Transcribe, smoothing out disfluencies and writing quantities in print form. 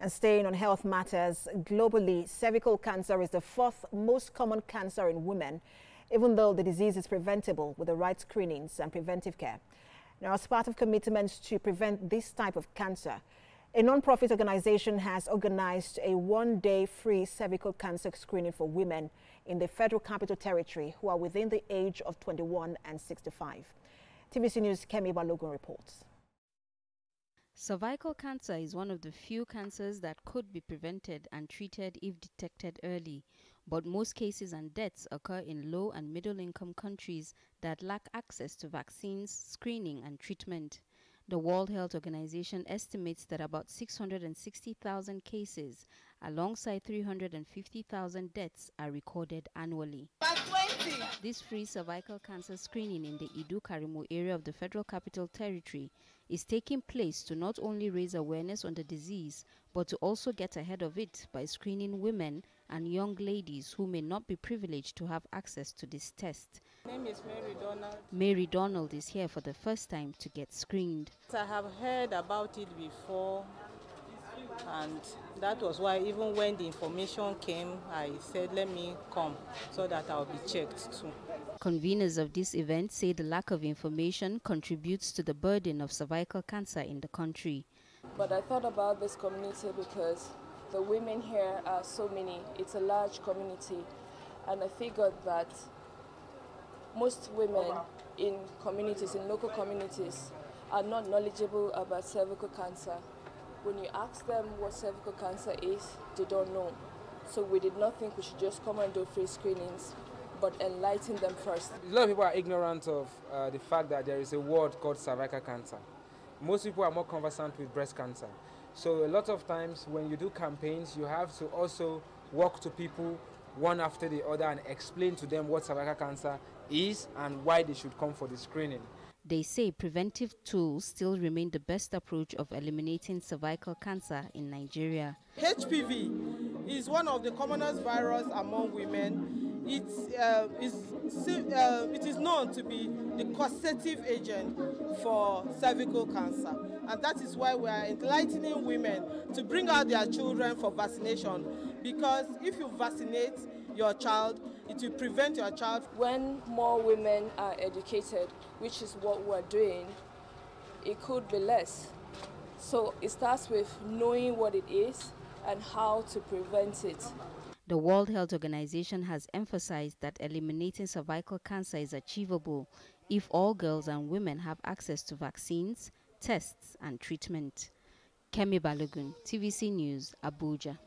And staying on health matters, globally, cervical cancer is the fourth most common cancer in women, even though the disease is preventable with the right screenings and preventive care. Now, as part of commitments to prevent this type of cancer, a non-profit organization has organized a one-day free cervical cancer screening for women in the Federal Capital Territory who are within the age of 21 and 65. TVC News' Kemi Balogun reports. Cervical cancer is one of the few cancers that could be prevented and treated if detected early, but most cases and deaths occur in low and middle-income countries that lack access to vaccines, screening, and treatment. The World Health Organization estimates that about 660,000 cases, alongside 350,000 deaths, are recorded annually. This free cervical cancer screening in the Idu-Karimu area of the Federal Capital Territory is taking place to not only raise awareness on the disease, but to also get ahead of it by screening women and young ladies who may not be privileged to have access to this test. My name is Mary Donald. Mary Donald is here for the first time to get screened. I have heard about it before, and that was why even when the information came, I said, let me come so that I'll be checked too. Conveners of this event say the lack of information contributes to the burden of cervical cancer in the country. But I thought about this community because the women here are so many. It's a large community, and I figured that most women in communities, in local communities, are not knowledgeable about cervical cancer. When you ask them what cervical cancer is, they don't know. So we did not think we should just come and do free screenings, but enlighten them first. A lot of people are ignorant of the fact that there is a word called cervical cancer. Most people are more conversant with breast cancer. So a lot of times when you do campaigns, you have to also walk to people one after the other and explain to them what cervical cancer is and why they should come for the screening. They say preventive tools still remain the best approach of eliminating cervical cancer in Nigeria. HPV is one of the commonest viruses among women. It is known to be the causative agent for cervical cancer, and that is why we are enlightening women to bring out their children for vaccination, because if you vaccinate your child, it will prevent your child. When more women are educated, which is what we're doing, it could be less. So it starts with knowing what it is and how to prevent it. The World Health Organization has emphasized that eliminating cervical cancer is achievable if all girls and women have access to vaccines, tests, and treatment. Kemi Balogun, TVC News, Abuja.